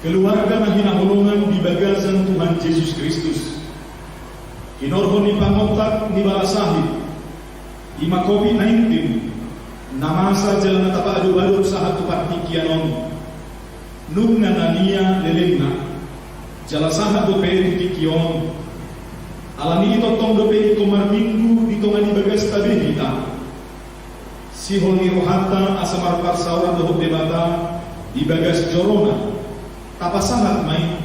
keluarga na hinahulungan di bagasan Tuhan Yesus Kristus. Kinorhon ni pangontak ni balasahid, di COVID-19, namasa jalan natapa adu-adu sahat tupartikianon, nung nanania lelengna, jala sahat dope tutikion, alami ito tong dope ikomar minggu di tongan ibagas tabi kita. Si honi rohata asamar parsauran dohop debata ibagas jorona, tapasangat may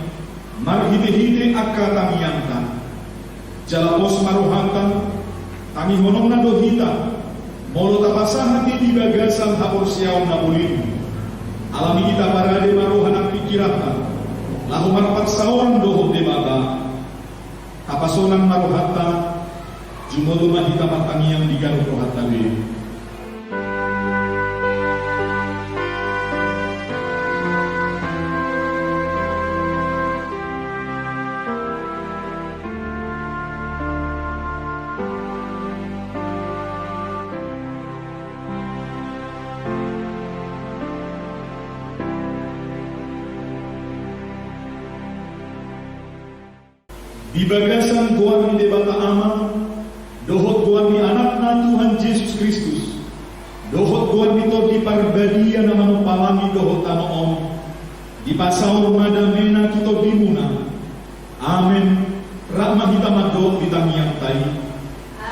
marhide-hide akka tamiyanta, jala pos marohata kami honong na dohita, molo tapasahan di bagasan hapor siyaw na ulin. Alami kita parade maruhan ang pikiratan, lahu marapagsawan dohop debata, tapasonan maruhata, jumodo mahita matangiyang digano rohata be. Di bagasan guan ni debata ama, dohot guan ni anak na Tuhan Yesus Kristus, dohot guan nito di parbadia na manupalangi dohot anoon, di pasaur madamena kito di muna. Amen. Rahma kita madok di tangiang tayo.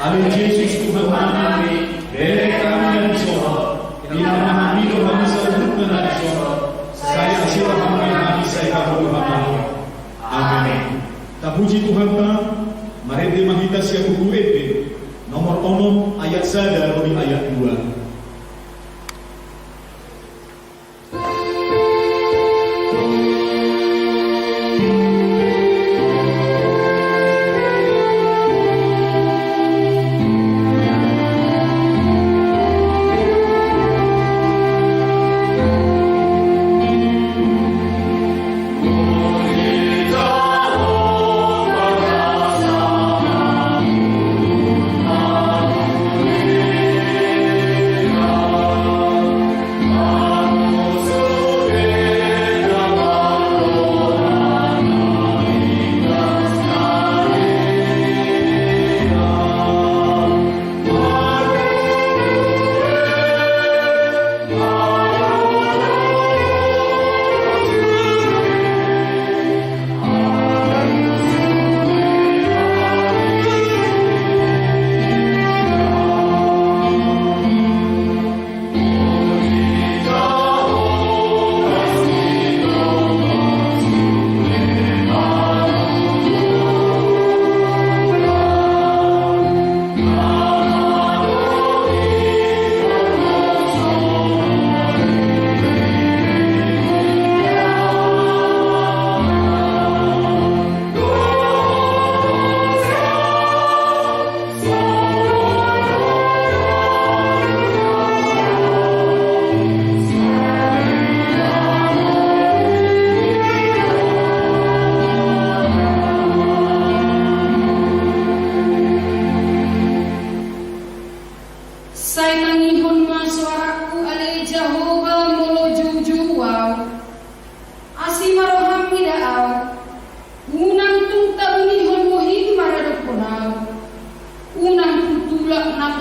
Ale Yesus Tuhan kami, bere kami dan sorot, pinamahami ko kami sa uluk na nagsorot, saya sila kami hati saya kapaluhaman. Amen. Tapuji Tuhan ta, marende mahita siya buku epe, nomor 6 ayat 1 dari ayat 2.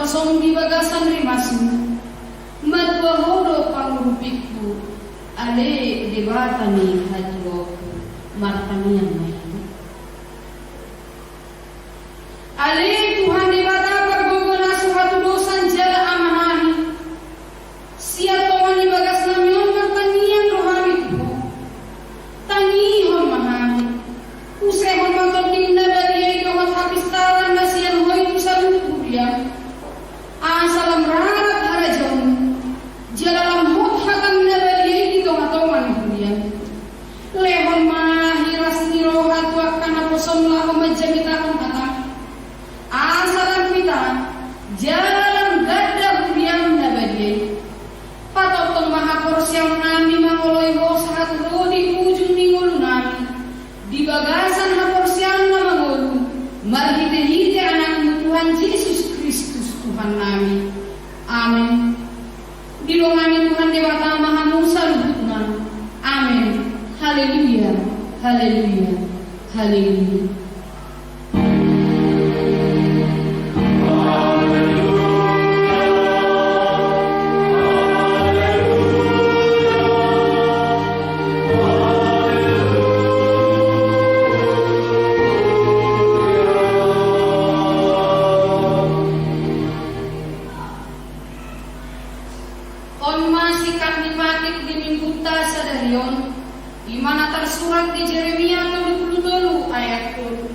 kosong di bagasan rimasu madwahodo pangurupikku ale debatani hajwoku martanian mahidu ale Tuhan debata pergogona suatu dosan jala amanahi siap tongani bagas namion martanian rohani tuho tangihon mahani usehon mantok dinda badiai dohot habis talan nasian hoi tusalu kudiam asalam rarat harajon jalalam hot hakam nabadiai di tonga-tongan kudiam lehon mahiras nirohat wakana posom laho majamitakon atak asalam kita jalalam gadda kudiam nabadiai patotong mahakorsyam nami mangoloi bosahat rodi ujung ningol nami di bagasan hakorsyam na mangolu marhite-hite anakmu Tuhan Yesus Kristus Tuhan nami. Amin. Dilongani Tuhan Dewata Maha Musa lubutna. Amin. Haleluya. Haleluya. On masih kami matik di mingguta sa darion, imana tersurat di Jeremia 32 ayat 10.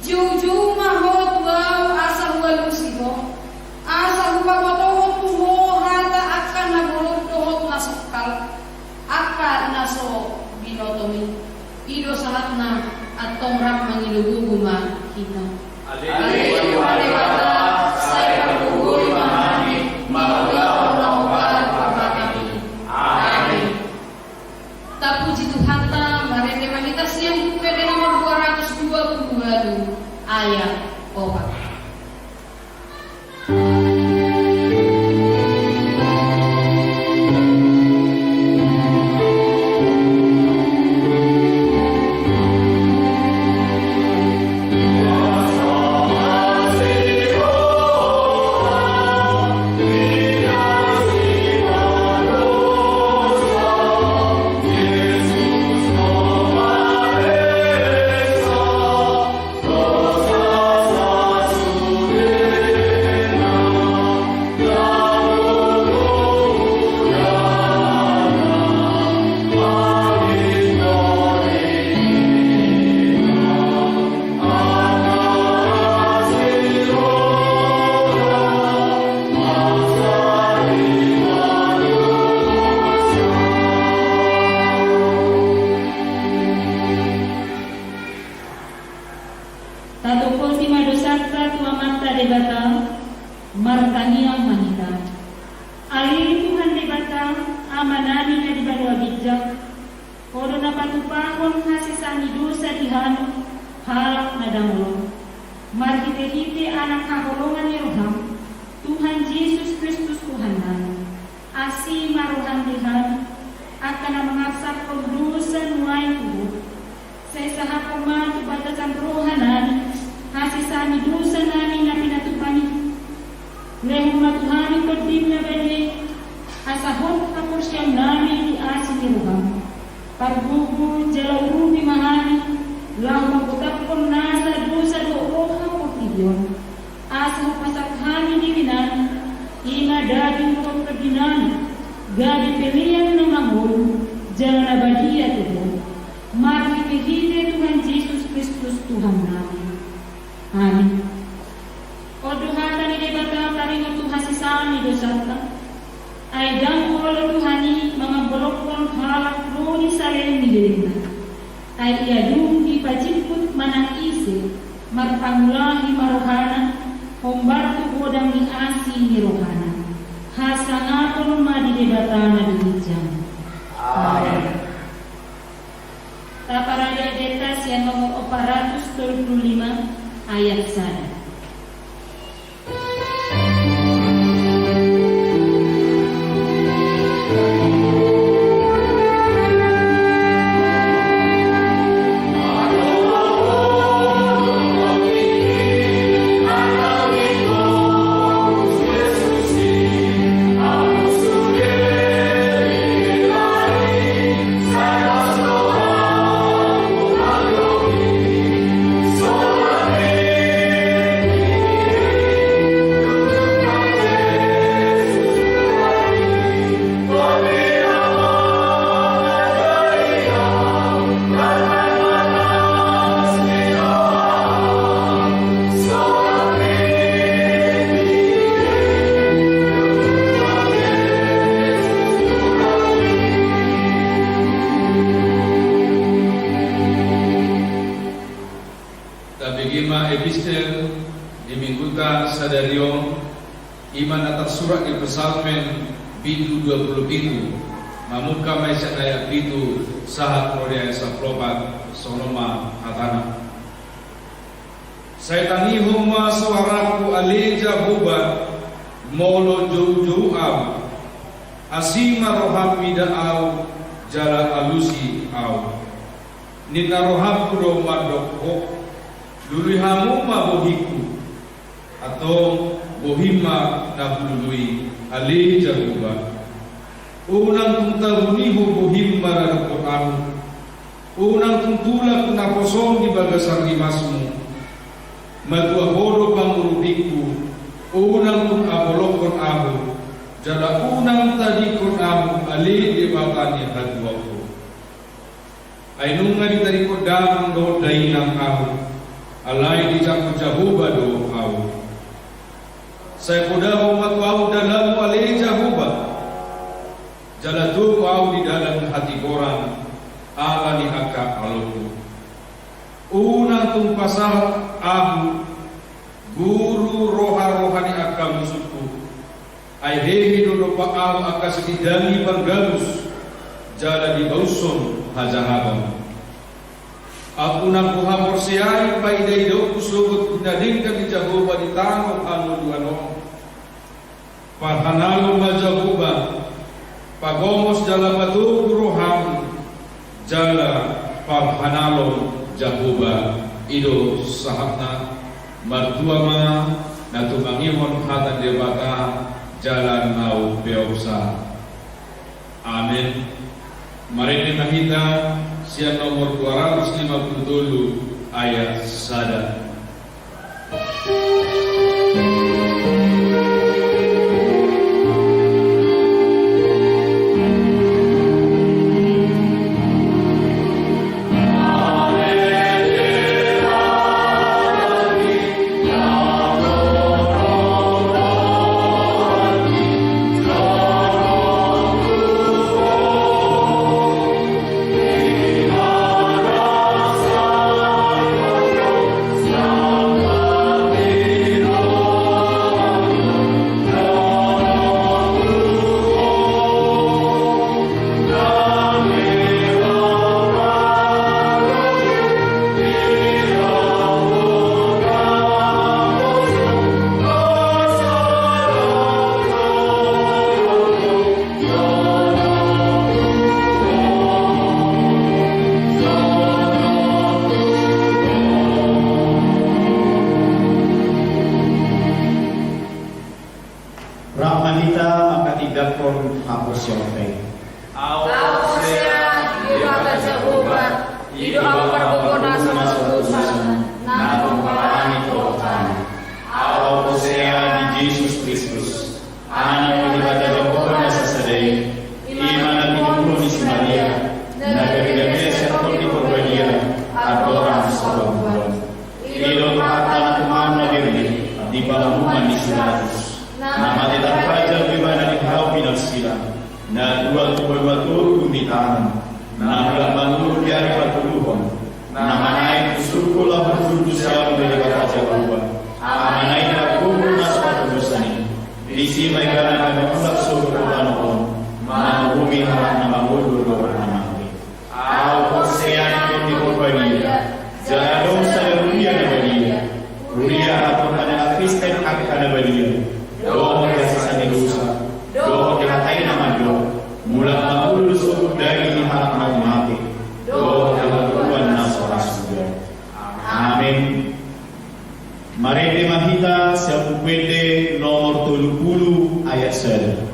Jauh-jauh mahot wow asa huwa lusiho, asa huwa kotohot tuho hata akan nagulog tohot nasukal, akan naso binotomi, ido sahat na at tongrak mangiluguguma kita. Haleluya, saya kabugoy mahani, magawa puji Tuhan ta, mari kita siang PD nomor 222 ayat 4. Tatupon ti madosatra tuamata debata martaniang manita. Alin Tuhan debata amanani na dibadwa bijak. Kodo na patupahon hasisani dosa dihano halak na damulong. Marhite-hite anak kahulungan ni Roham Tuhan Yesus Kristus Tuhanan. Asi maruhan dihan akan na mengasap dosa nuay tubuh. Sa isaha kuman tubatasan rohanan hasisani dosa namin na pinatupani. Lehong matuhani pagdim na bali asahon kapursiyam namin di asin ni Roham. Parbubu jalaw rubi mahani lang magutapon nasa dosa doha pagtibyon. Asaho pasakhani diwinan ina daging pagkaginan gadi pilihan ng mangol jalan abadiya tuho. Marhite-hite Tuhan Yesus Kristus Tuhan namin. Amin. O duhata ni debata karingo tu hasisani dosata ay dangkol Tuhani mga bolokon halak roni sareng nilirina ay iadung ipajiput manang isi marpangulahi marohana hombartu bodang ni asi ni rohana hasangatol madi debata na dijang. Amin. Taparaya detas yang nomor 435 ayat 1. Epistel di mingguta sadarion iman atas surat di Psalmen bidu 27 mamuka may sakaya bidu sahat rodia sa probat sonoma hatana saytanihum ma suaraku aleja bubat molo jauh-jauh asima roham mida'au jala alusi au ninaroham kudo madokho luluhamu mabohiku atau bohima na hulului ali jahuba unang tuntahuniho bohima na Quran unang tuntulak na posong di bagasar limasmu madua horo pangurubiku unang tung abolokon ahu jala unang tadikon ahu ali di batani hadwaku ay nung ngari ko damang do dainang ahu alay di jahuba do ahu saya kudahu matwahu dalam alay jahuba jala tu ahu di dalam hati korang ala ni haka aloku unang tung pasal ahu guru roha-rohani aka musuhku ay hehi dodo pa ahu aka sedidani bergalus jala di bauson hajahabam aku nang kuhamor siyai paiday do kusugot pinading kami Jahoba di tanong ano pahanalo ma Jahoba pagomos jala patu roham jala pahanalo Jahoba ido sahabna martua ma natumangimon hatan debata jalan mau beoksa amin. Mari kita siang nomor 257 ayat 1. Rahmanita makatidakon hapos yote. Au sea, ibata Jahoba, ido ang parbogona sa masalusan, na tumpaan ito tan. Au sea di Jesus Kristus, anak ibata Jahoba sa saday, iman at pinuno ni si Maria, nagagagay sa di Porbadia, at orang sa Pagbulan. Ido mata na tumaan na diri, di palamuhan ni Sinatus. Na matitak raja bimana ikaw pinagsila na duwag kumabatur kumitanan na halaman dari patuluhan na manay kusurko lang patuluhan siya dari kata Jahoba amanay na kumul na sa patulusan disi may gana na makulak surko panoon manubumi harap na mangulur na manguli aw konsea ito di Porbadia jaladong sa Ruria na Badia Ruria atau pada Kristen akan na Badia doon sa Nilusa, doon kinatay naman doon, mula magulusog dari harap na umati, doon kinatuan na sa rasugan. Amen. Mari mahita sa puwede nomor 30 ayat 1.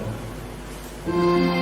Oh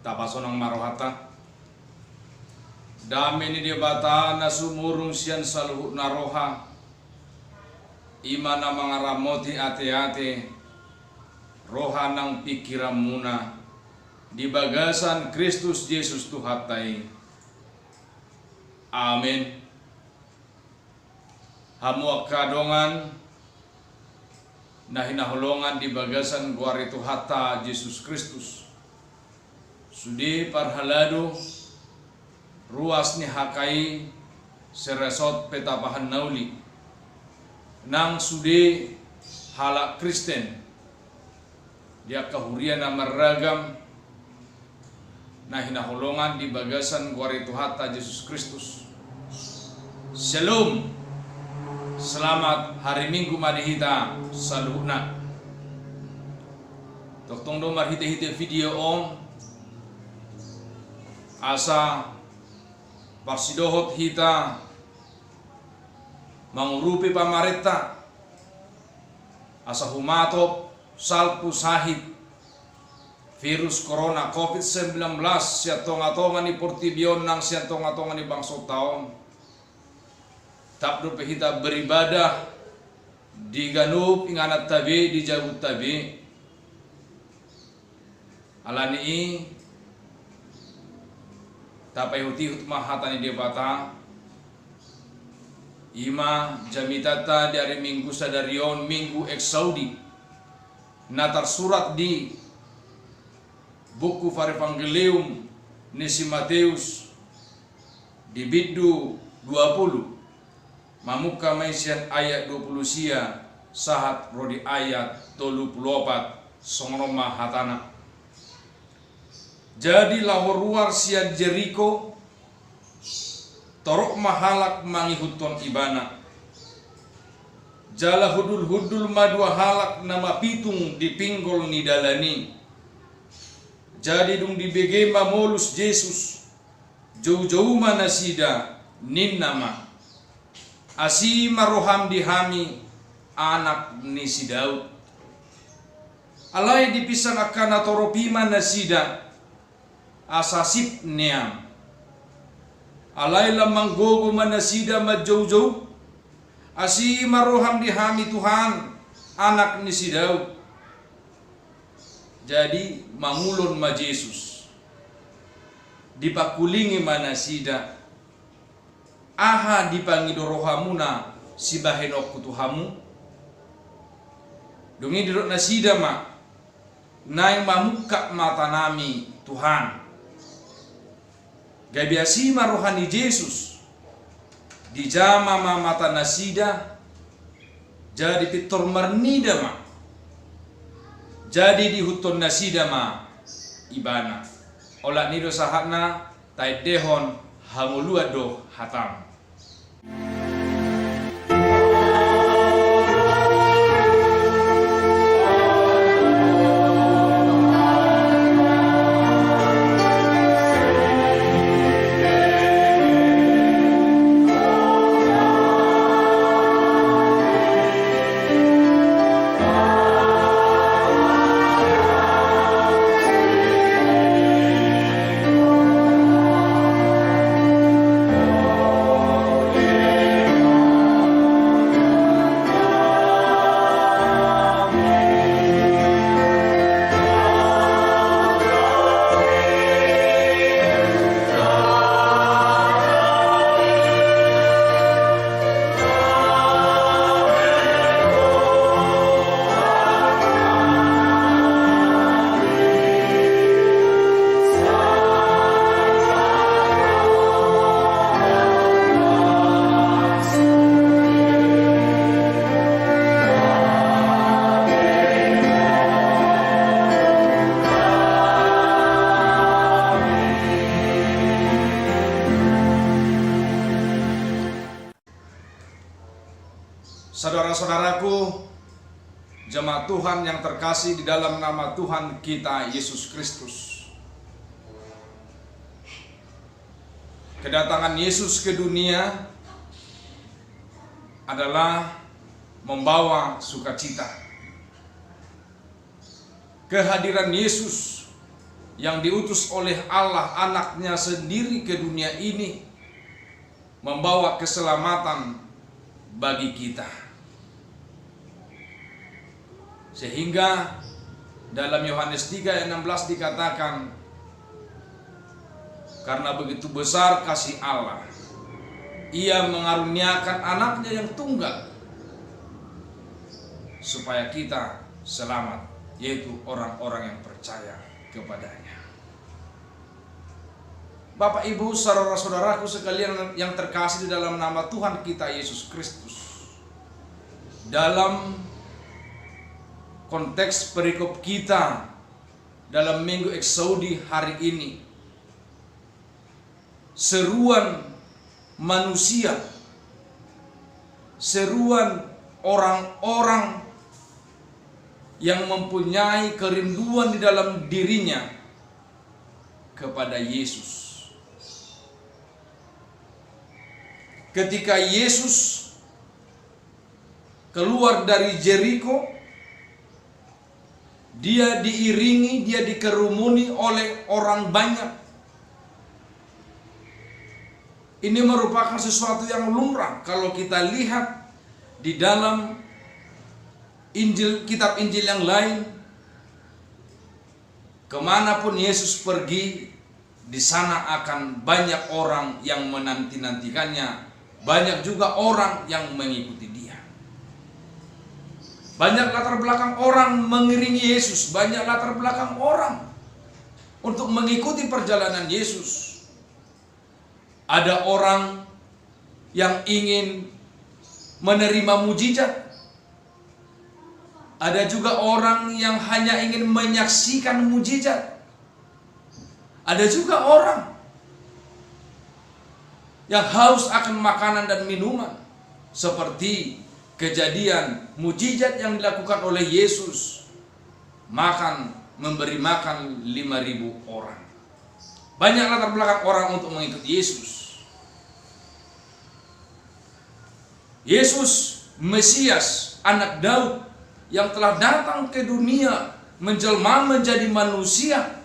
tapasonang marohata. Dami ni dia bata na sumurung siyan sa luhut na roha. Ima na mga ramoti ate-ate. Roha ng pikiran muna. Di bagasan Kristus Yesus Tuhatay. Amen. Hamuak kadongan na hinahulongan di bagasan guari Tuhata Yesus Kristus. Sudi parhalado ruas ni hakai seresot petapahan nauli nang sudi halak Kristen dia kahurian na maragam na hinahulongan di bagasan guari Tuhata Yesus Kristus. Shalom. Selamat hari Minggu madihita saluna. Toktong do marhite-hite video om asa parsidohot hita mangurupi pamareta asa humatop salpu sahid virus corona COVID-19 siya tonga-tonga ni portibion nang siya tonga-tonga ni bangsot taon. Tapdo hita beribadah di ganup inganat tabi di jabut tabi alani tapai hutihut mahatani dia bata ima jamitata dari minggu sadarion minggu eksaudi natar surat di buku Farevangelium Nisi Mateus di biddu 20 mamuka maisian ayat 20 sia sahat rodi ayat 34 songroma hatana. Jadi lahor luar sian Jericho torok mahalak mangihuton ibana. Jala hudul-hudul madua halak nama pitung di pinggol ni dalani. Jadi dung di begema molus Yesus jauh-jauh mana sida nin nama. Asi maroham dihami anak ni si Daud. Alai dipisang akan atoropima nasida asasip niam. Alai lamang gogo manasida majauh-jauh. Asi maroham dihami Tuhan anak ni si Daud. Jadi mangulon ma Yesus dipakulingi manasida. Aha dipangido rohamuna si bahenok kutuhamu dungi dirot nasida ma naing mamuka mata nami Tuhan gabiasi marohani Yesus di jama mata nasida jadi pitor marnida ma jadi di huton nasida ma ibana olah nido sahatna tai dehon hangulua do hatam. Saudara-saudaraku, jemaat Tuhan yang terkasih di dalam nama Tuhan kita Yesus Kristus. Kedatangan Yesus ke dunia adalah membawa sukacita. Kehadiran Yesus yang diutus oleh Allah anaknya sendiri ke dunia ini, membawa keselamatan bagi kita. Sehingga dalam Yohanes 3 ayat 16 dikatakan, karena begitu besar kasih Allah, Ia mengaruniakan anaknya yang tunggal, supaya kita selamat, yaitu orang-orang yang percaya kepadanya. Bapak Ibu, saudara-saudaraku sekalian yang terkasih di dalam nama Tuhan kita Yesus Kristus, dalam konteks perikop kita dalam Minggu Eksodus hari ini, seruan manusia, seruan orang-orang yang mempunyai kerinduan di dalam dirinya kepada Yesus. Ketika Yesus keluar dari Jeriko, dia diiringi, dia dikerumuni oleh orang banyak. Ini merupakan sesuatu yang lumrah kalau kita lihat di dalam Injil, kitab Injil yang lain. Kemanapun Yesus pergi, di sana akan banyak orang yang menanti-nantikannya. Banyak juga orang yang mengikuti dia. Banyak latar belakang orang mengiringi Yesus. Banyak latar belakang orang untuk mengikuti perjalanan Yesus. Ada orang yang ingin menerima mujizat. Ada juga orang yang hanya ingin menyaksikan mujizat. Ada juga orang yang haus akan makanan dan minuman, seperti kejadian mujizat yang dilakukan oleh Yesus, memberi makan 5.000 orang. Banyak latar belakang orang untuk mengikuti Yesus. Yesus Mesias, anak Daud, yang telah datang ke dunia menjelma menjadi manusia.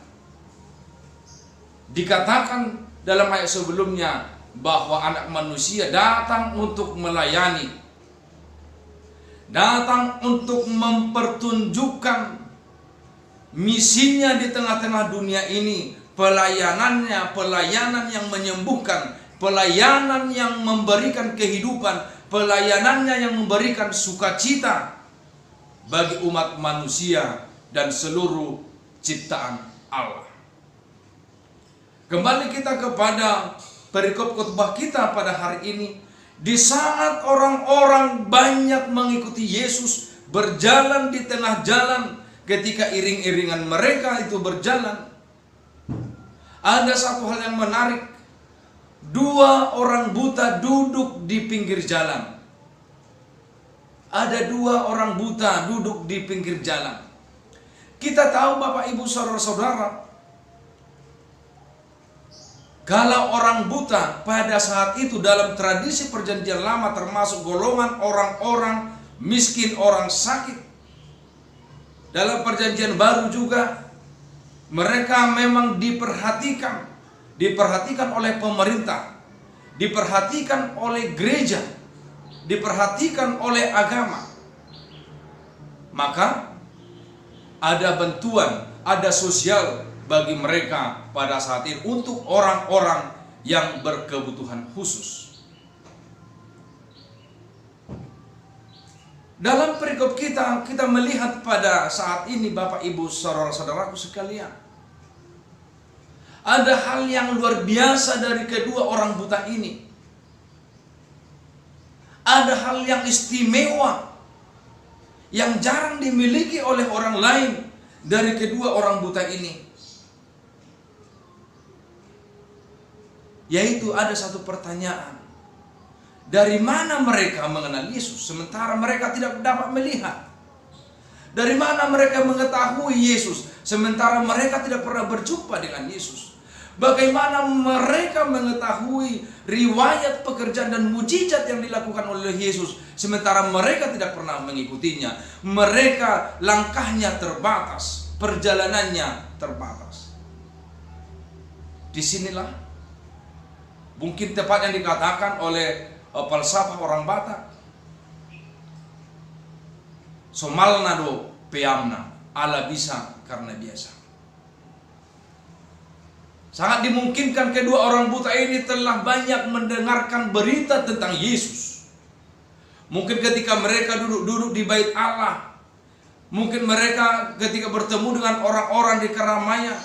Dikatakan dalam ayat sebelumnya bahwa anak manusia datang untuk melayani, datang untuk mempertunjukkan misinya di tengah-tengah dunia ini. Pelayanannya, pelayanan yang menyembuhkan, pelayanan yang memberikan kehidupan, pelayanannya yang memberikan sukacita bagi umat manusia dan seluruh ciptaan Allah. Kembali kita kepada perikop khotbah kita pada hari ini. Di saat orang-orang banyak mengikuti Yesus, berjalan di tengah jalan, ketika iring-iringan mereka itu berjalan, ada satu hal yang menarik. 2 orang buta duduk di pinggir jalan. Ada 2 orang buta duduk di pinggir jalan. Kita tahu Bapak Ibu saudara-saudara, kalau orang buta pada saat itu dalam tradisi perjanjian lama termasuk golongan orang-orang miskin, orang sakit. Dalam perjanjian baru juga mereka memang diperhatikan oleh pemerintah, diperhatikan oleh gereja, diperhatikan oleh agama. Maka ada bantuan, ada sosial bagi mereka pada saat ini untuk orang-orang yang berkebutuhan khusus. Dalam perikop kita melihat pada saat ini Bapak Ibu saudara-saudaraku sekalian, ada hal yang luar biasa dari kedua orang buta ini. Ada hal yang istimewa yang jarang dimiliki oleh orang lain dari kedua orang buta ini. Yaitu ada satu pertanyaan. Dari mana mereka mengenal Yesus sementara mereka tidak dapat melihat? Dari mana mereka mengetahui Yesus sementara mereka tidak pernah berjumpa dengan Yesus? Bagaimana mereka mengetahui riwayat pekerjaan dan mujizat yang dilakukan oleh Yesus sementara mereka tidak pernah mengikutinya? Mereka langkahnya terbatas, perjalanannya terbatas. Disinilah mungkin tepat yang dikatakan oleh falsafah orang Batak, somalna do peamna, ala bisa karena biasa. Sangat dimungkinkan kedua orang buta ini telah banyak mendengarkan berita tentang Yesus. Mungkin ketika mereka duduk-duduk di bait Allah, mungkin mereka ketika bertemu dengan orang-orang di keramaian,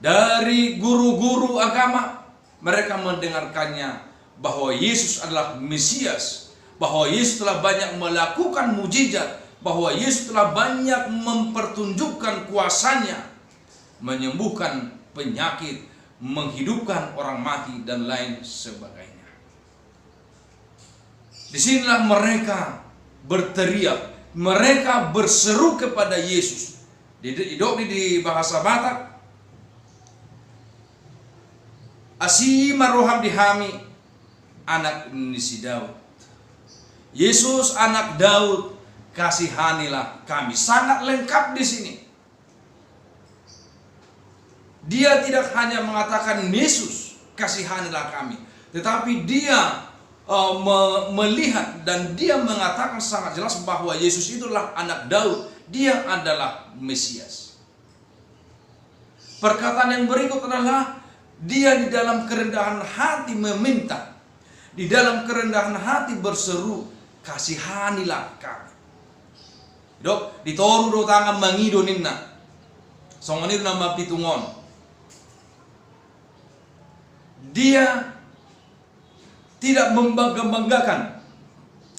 dari guru-guru agama, mereka mendengarkannya bahwa Yesus adalah Mesias, bahwa Yesus telah banyak melakukan mujizat, bahwa Yesus telah banyak mempertunjukkan kuasanya, menyembuhkan penyakit, menghidupkan orang mati, dan lain sebagainya. Disinilah mereka berteriak, mereka berseru kepada Yesus. Di bahasa Batak, Asima roham dihami, anak nisi Daud. Yesus anak Daud, kasihanilah kami. Sangat lengkap di sini. Dia tidak hanya mengatakan Yesus kasihanilah kami, tetapi dia melihat dan dia mengatakan sangat jelas bahwa Yesus itulah anak Daud. Dia adalah Mesias. Perkataan yang berikut adalah dia di dalam kerendahan hati meminta, di dalam kerendahan hati berseru, kasihanilah kami. Dok, ditoru do tangan mangido ninna. Songonir nama pitungon. Dia tidak membanggakan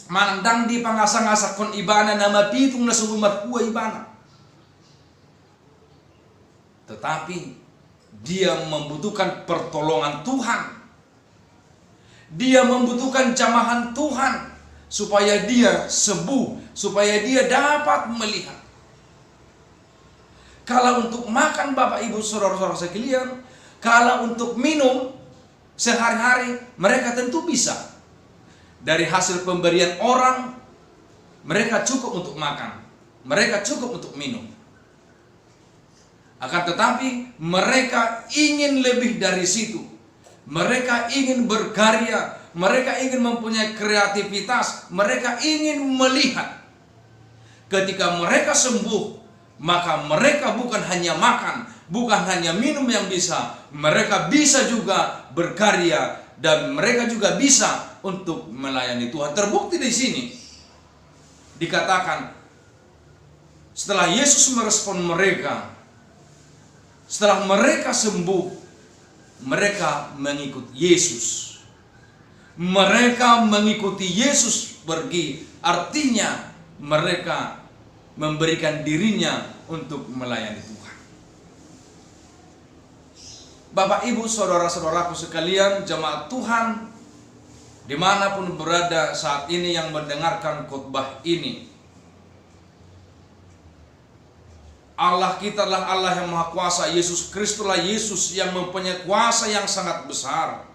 manandang di pangasang-asak kon ibana nama pitung na subumat kuwa ibana. Tetapi dia membutuhkan pertolongan Tuhan. Dia membutuhkan jamahan Tuhan supaya dia sembuh, supaya dia dapat melihat. Kalau untuk makan Bapak Ibu saudara-saudara sekalian, kalau untuk minum sehari-hari mereka tentu bisa. Dari hasil pemberian orang, mereka cukup untuk makan, mereka cukup untuk minum. Akan tetapi mereka ingin lebih dari situ. Mereka ingin berkarya, mereka ingin mempunyai kreativitas, mereka ingin melihat. Ketika mereka sembuh, maka mereka bukan hanya makan, bukan hanya minum yang bisa, mereka bisa juga berkarya dan mereka juga bisa untuk melayani Tuhan. Terbukti di sini dikatakan setelah Yesus merespon mereka, setelah mereka sembuh, mereka mengikut Yesus. Mereka mengikuti Yesus pergi, artinya mereka memberikan dirinya untuk melayani Tuhan. Bapak Ibu saudara-saudaraku sekalian, jemaat Tuhan dimanapun berada saat ini yang mendengarkan khotbah ini, Allah kita adalah Allah yang Maha Kuasa. Yesus Kristus adalah Yesus yang mempunyai kuasa yang sangat besar.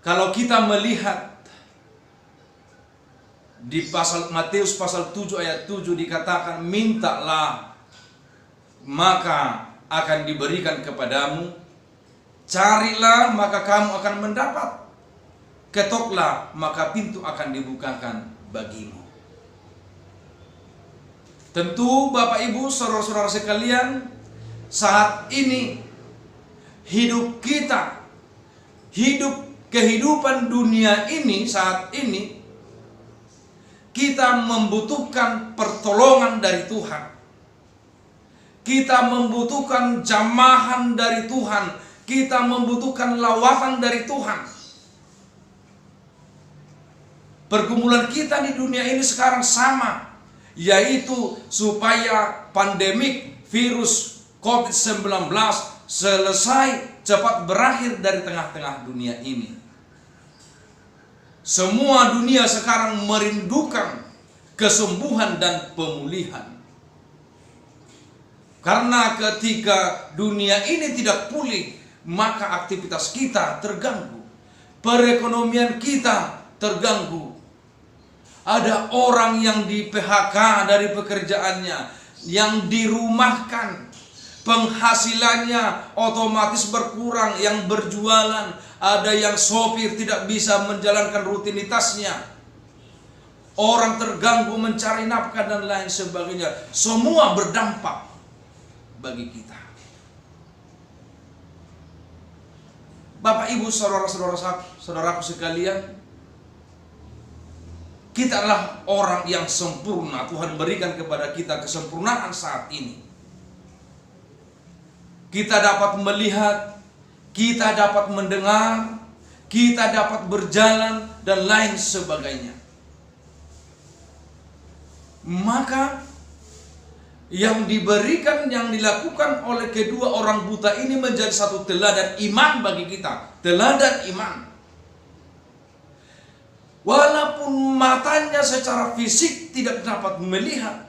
Kalau kita melihat di Matius pasal 7 ayat 7 dikatakan, mintalah maka akan diberikan kepadamu, carilah maka kamu akan mendapat, ketoklah maka pintu akan dibukakan bagimu. Tentu Bapak Ibu saudara-saudara sekalian, saat ini hidup kita, kehidupan dunia ini saat ini, kita membutuhkan pertolongan dari Tuhan. Kita membutuhkan jamahan dari Tuhan. Kita membutuhkan lawatan dari Tuhan. Pergumulan kita di dunia ini sekarang sama, yaitu supaya pandemik virus COVID-19 selesai, cepat berakhir dari tengah-tengah dunia ini. Semua dunia sekarang merindukan kesembuhan dan pemulihan. Karena ketika dunia ini tidak pulih, maka aktivitas kita terganggu, perekonomian kita terganggu. Ada orang yang di PHK dari pekerjaannya, yang dirumahkan, penghasilannya otomatis berkurang, yang berjualan, ada yang sopir tidak bisa menjalankan rutinitasnya, orang terganggu mencari nafkah dan lain sebagainya. Semua berdampak bagi kita. Bapak, Ibu, saudaraku sekalian, kita adalah orang yang sempurna. Tuhan berikan kepada kita kesempurnaan saat ini. Kita dapat melihat, kita dapat mendengar, kita dapat berjalan, dan lain sebagainya. Maka yang diberikan, yang dilakukan oleh kedua orang buta ini menjadi satu teladan iman bagi kita. Teladan iman. Walaupun matanya secara fisik tidak dapat melihat,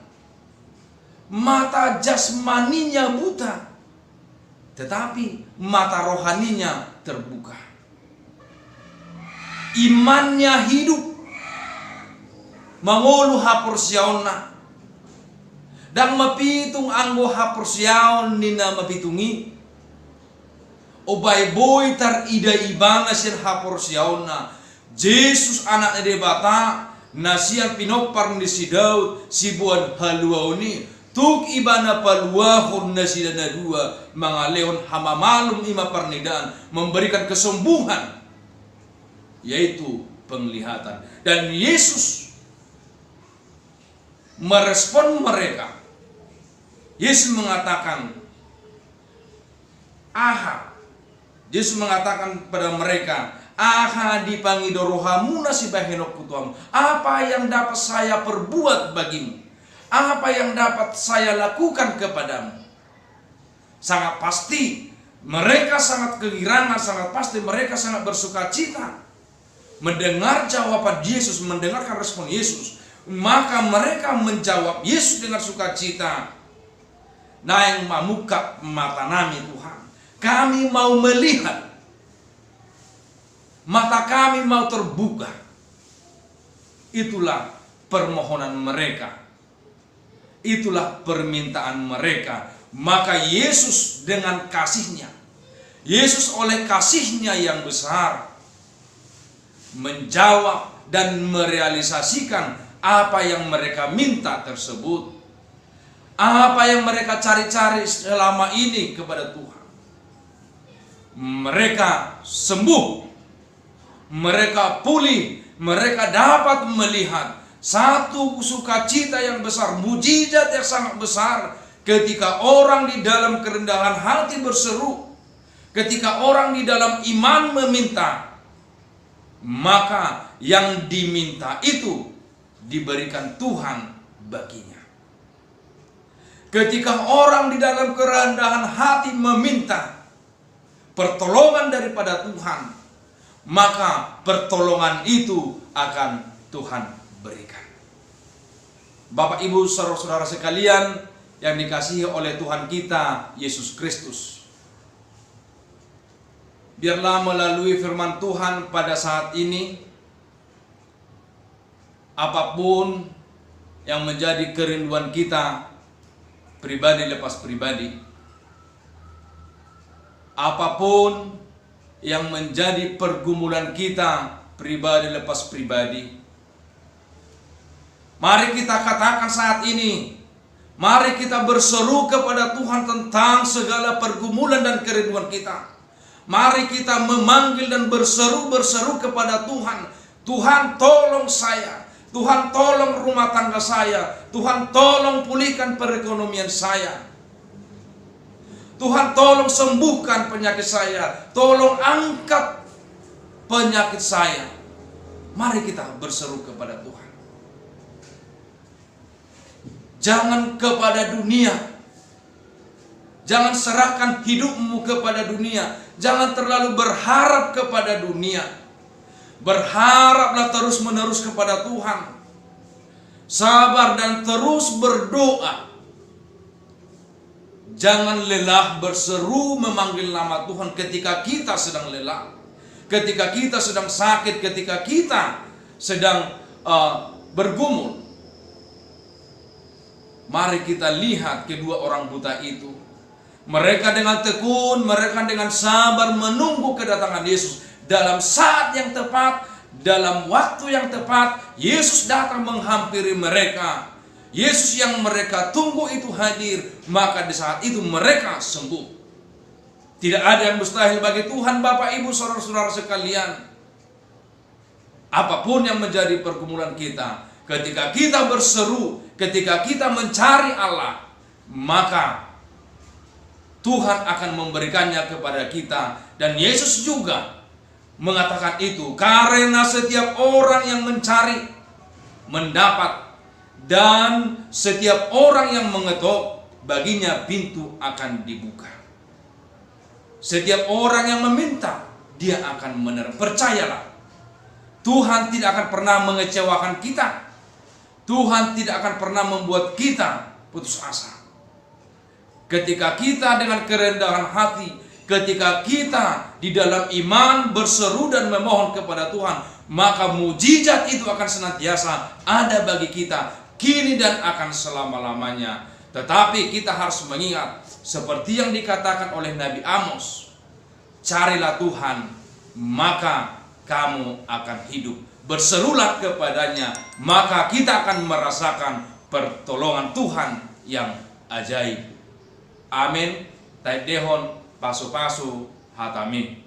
mata jasmaninya buta, tetapi mata rohaninya terbuka. Imannya hidup, mangolu hapursiauna, dan mapitung anggo hapursiaon nina mapitungi, obay boy tar ida ibana sin hapursiaona. Yesus anak debata nasian pinopar ni si Daud si buan haluauni tuk ibana paluahon nasi dana dua mga leon hamamalum ima parnidaan, memberikan kesembuhan yaitu penglihatan. Dan Yesus merespon mereka. Yesus mengatakan, Yesus mengatakan pada mereka, dipangidorohamuna si bahenok kutuam. Apa yang dapat saya perbuat bagimu? Apa yang dapat saya lakukan kepadamu? Sangat pasti mereka sangat kegirangan, sangat pasti mereka sangat bersuka cita mendengar jawaban Yesus, mendengarkan respon Yesus. Maka mereka menjawab Yesus dengan sukacita. Naing mamuka mata nami Tuhan, kami mau melihat, mata kami mau terbuka. Itulah permohonan mereka, itulah permintaan mereka. Maka Yesus dengan kasihnya, Yesus oleh kasihnya yang besar menjawab dan merealisasikan apa yang mereka minta tersebut, apa yang mereka cari-cari selama ini kepada Tuhan. Mereka sembuh, mereka pulih, mereka dapat melihat satu sukacita yang besar, mujizat yang sangat besar ketika orang di dalam kerendahan hati berseru, ketika orang di dalam iman meminta, maka yang diminta itu diberikan Tuhan baginya. Ketika orang di dalam kerendahan hati meminta pertolongan daripada Tuhan, maka pertolongan itu akan Tuhan berikan. Bapak, Ibu, saudara-saudara sekalian yang dikasihi oleh Tuhan kita Yesus Kristus, biarlah melalui firman Tuhan pada saat ini, apapun yang menjadi kerinduan kita pribadi lepas pribadi, apapun yang menjadi pergumulan kita pribadi lepas pribadi, mari kita katakan saat ini, mari kita berseru kepada Tuhan tentang segala pergumulan dan kerinduan kita. Mari kita memanggil dan berseru kepada Tuhan. Tuhan, tolong saya. Tuhan, tolong rumah tangga saya. Tuhan, tolong pulihkan perekonomian saya. Tuhan, tolong sembuhkan penyakit saya. Tolong angkat penyakit saya. Mari kita berseru kepada Tuhan. Jangan kepada dunia. Jangan serahkan hidupmu kepada dunia. Jangan terlalu berharap kepada dunia. Berharaplah terus-menerus kepada Tuhan. Sabar dan terus berdoa. Jangan lelah berseru memanggil nama Tuhan ketika kita sedang lelah, ketika kita sedang sakit, ketika kita sedang bergumul. Mari kita lihat kedua orang buta itu. Mereka dengan tekun, mereka dengan sabar menunggu kedatangan Yesus. Dalam saat yang tepat, dalam waktu yang tepat, Yesus datang menghampiri mereka. Yesus yang mereka tunggu itu hadir, maka di saat itu mereka sembuh. Tidak ada yang mustahil bagi Tuhan, Bapak, Ibu, saudara-saudara sekalian. Apapun yang menjadi pergumulan kita, ketika kita berseru, ketika kita mencari Allah, maka Tuhan akan memberikannya kepada kita. Dan Yesus juga mengatakan itu, karena setiap orang yang mencari mendapat, dan setiap orang yang mengetuk, baginya pintu akan dibuka. Setiap orang yang meminta, dia akan menerima. Percayalah, Tuhan tidak akan pernah mengecewakan kita. Tuhan tidak akan pernah membuat kita putus asa. Ketika kita dengan kerendahan hati, ketika kita di dalam iman berseru dan memohon kepada Tuhan, maka mujizat itu akan senantiasa ada bagi kita, kini dan akan selama-lamanya. Tetapi kita harus mengingat, seperti yang dikatakan oleh Nabi Amos, carilah Tuhan, maka kamu akan hidup. Berserulah kepadanya, maka kita akan merasakan pertolongan Tuhan yang ajaib. Amin. Taidehon pasu-pasu hatami.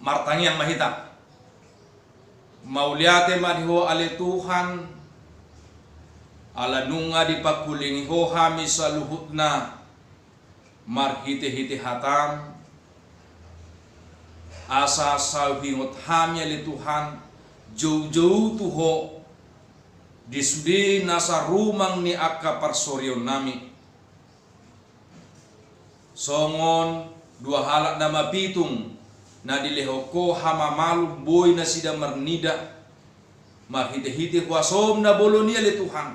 Martangi yang mahita mauliate madiho ale Tuhan ala nunga dipakulingi ho hami saluhutna marhite-hite hatam asa sauhingot hami ale Tuhan jauh-jauh tuho disudi nasa rumang ni akka parsorion nami songon dua halak nama pitung na dilehoko hama malu boy na sida marnida marhite-hite kuasom na bolonia le Tuhan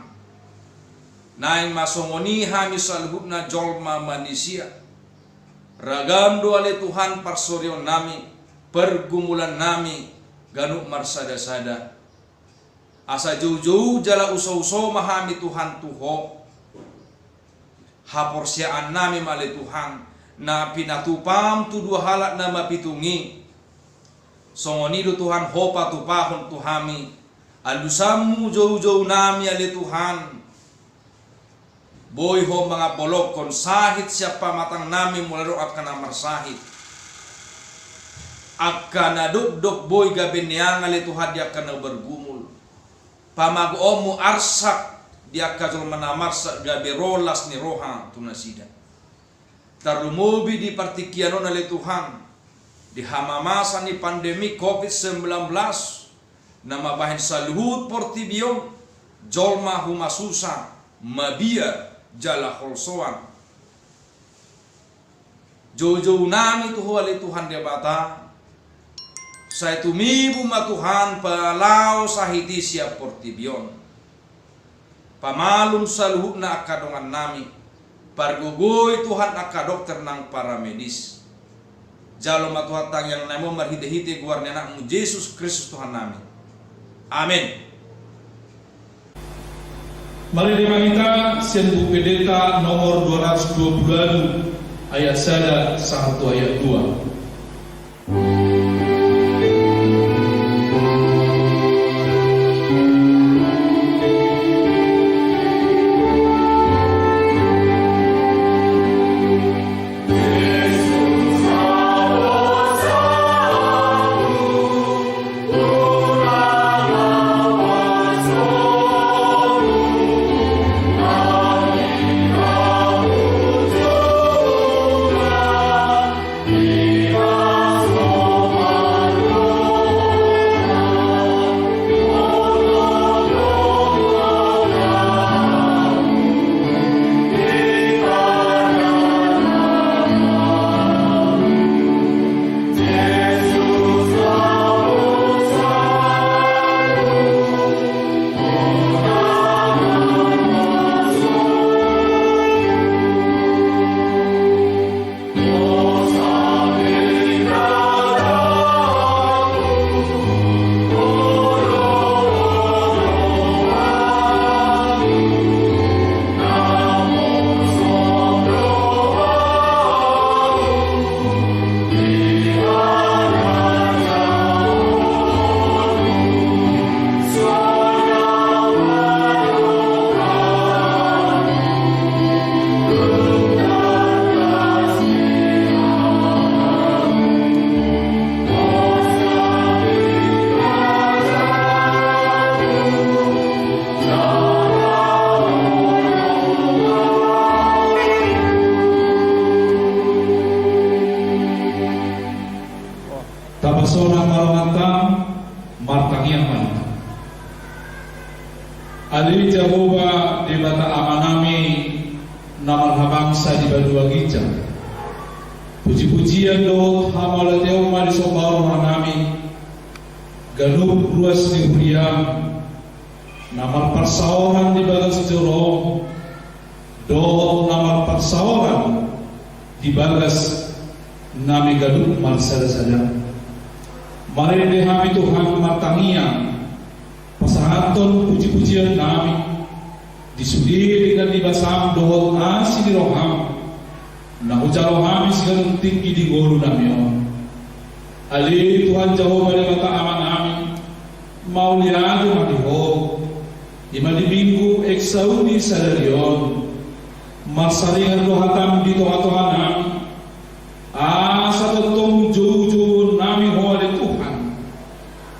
naing masongoni hami salhubna jolma manusia ragam doa le Tuhan parsorion nami pergumulan nami ganuk marsada-sada asa jauh-jauh jala uso-uso mahami Tuhan tuho haporsiaan nami male Tuhan na pinatupam tu dua halak na mapitungi songonido Tuhan hopa tupahon tuhami alusamu jauh-jauh nami ale Tuhan boy ho mga bolok kon sahit siapa matang nami mularo akan marsahit akan duk boy gabenyang ale Tuhan dia akan bergumul pamagomu arsak dia kajol manamarsa gaberolas ni roha tunasida tarumubi di partikianon oleh Tuhan di hamamasa ni pandemi COVID-19 nama bahin saluhut portibion jolma humasusa mabia jala holsoan jauh-jauh nami tuho oleh Tuhan dia bata saya tumibu ma Tuhan palau sahiti siap portibion pamalum saluhut na akadongan nami pargugoy Tuhan akka dokter nang para medis jalo matuhatang yang namo marhite-hite guarnya nakmu Yesus Kristus Tuhan nami amin. Mari kita sian buku pendeta nomor 220 ayat 1 ayat 2. Tapasona maramantang martangiang manita. Ali Jehovah di bata amanami namarhabang sa di badua gija. Puji-pujian doh hamalateo mari sobaru manami. Galup ruas di huriam. Namar persawaran di bagas jorong. Doh namar persawaran di bagas nami galup marsada-sada. Mari dehami Tuhan martangiang pasahaton puji-pujian nami disudi dengan dibasam dohot asi di roham na ujaro kami sigalung tinggi di golu nami ali Tuhan Jehovah di mata aman nami mau liado madiho ima di minggu eksaudi sadarion marsaringan dohatam di toha-toha nami asa totong jauh-jauh nami hoa de Tuhan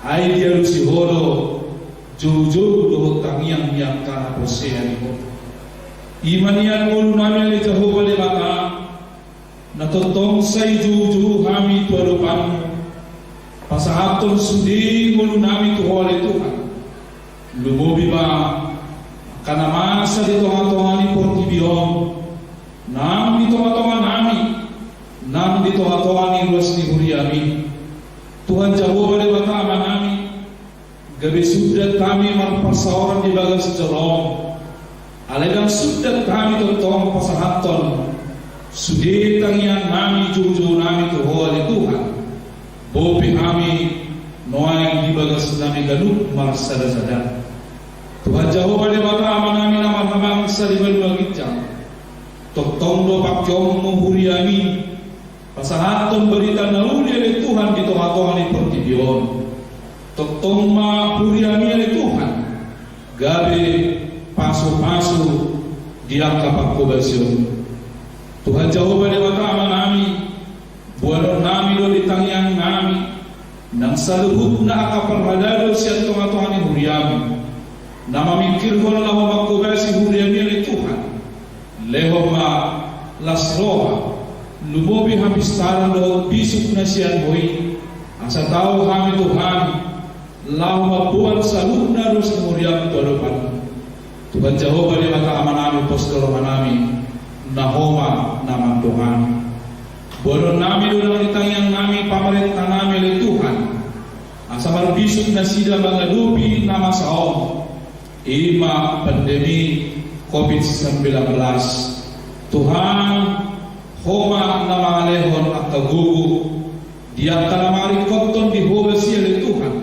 ai dia lusi holo jauh-jauh doh tangiang miak tanah persean iho imanian mulu nami ali Jehovah de mata na totong say jauh-jauh kami tuadopan pasahaton sudi mulu nami tuha de Tuhan lumobi ba kana masa di toha-toha ni portibion nam di toha-toha nami nam di toha-toha ni ruas ni huriami Tuhan Jehovah di bata amanami gabi sudat kami marpasawaran di bagas jorong alegang sudat kami totong pasahaton sudi tangian nami juju nami tuhoa di Tuhan bopi kami noaing di bagas nami galup marsada-sada Tuhan Jehovah di bata amanami namarhamang sa di balua gijang totong do pakyong muhuriami pasahaton berita nauli oleh Tuhan di toha-toha ni pertibion totong ma huriami oleh Tuhan gabe pasu-pasu diangka pakobasyon Tuhan Jehovah di bata amanami buanon nami do di tangiang nami nang saluhut na akaparhadado siya toha-toha ni huriami na mamikir ko na makobasi huriami oleh Tuhan leho ma lasroha lumobi habis taran do bisuk na siyan boy asa tao kami Tuhan lau mabuan salud na ros kemudian tuadopan Tuhan Jehovah di mata amanami postor manami nahoma naman Tuhan bono nami do nang itangyang nami pamarentah nami oleh Tuhan asa marbisuk na sida mangalupi nama saom ima pandemi COVID-19 Tuhan homa na mga lehon at kagugu diyan talamari konton di hoba siya ni Tuhan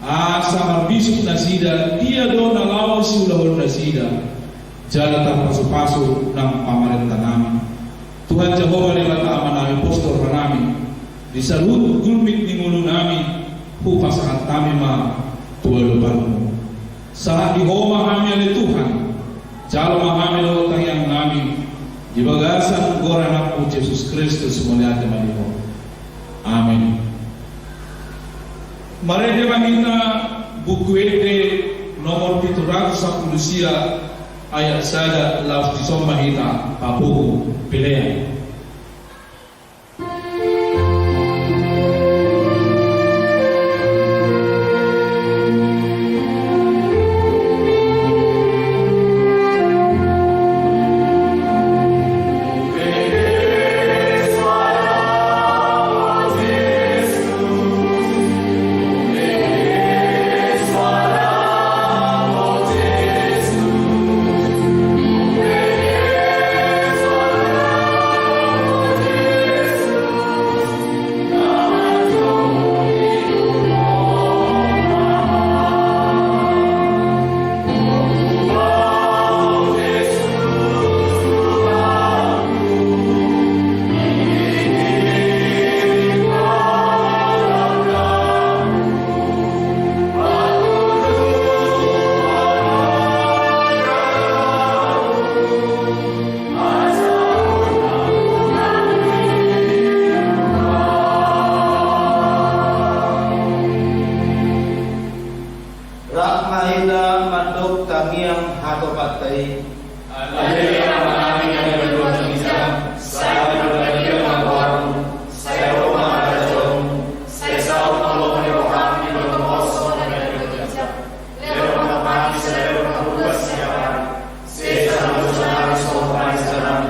asa marbisok na sida dia do na lawan si ulahon na sida jalan terpasu-pasu ng pamarenta namin. Tuhan Jehovah di bata ama namin, postor namin, di salut gulmit ni ngulo namin, upang sa kami tuwalupan mo. Sa ihoma kami ali Tuhan, jalo kami lawatang yang namin, di bagasan gora na po Jesus Kristus muli at malimo. Amen. Mari kita bukwete nomor 710 ayat sada laus disoma hita papuku pilihan. Rahmahina mandok tangiang hato patay. Alhamdulillah kami yang berdua semisal, saya berbagi mawarung, saya rumah rajong, saya sahur kalau menyerahkan di dalam kosong dan berkejap. Lewat mati saya berbuat siapa, saya selalu senang sopan senang,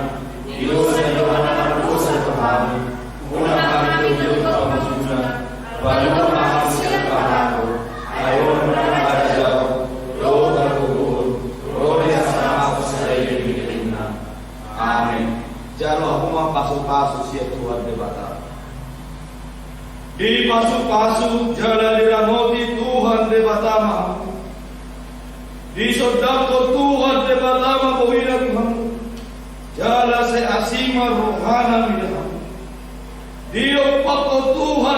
hidup dan doa dosa kami, guna kami hidup kemajuan, baru kami siapa aku, ayo jalo huma pasu-pasu siap Tuhan debata. Di pasu-pasu jalan diramoti Tuhan debatama. Di sodako Tuhan debatama bawina Tuhan. Jala se asima rohana midam. Di opako Tuhan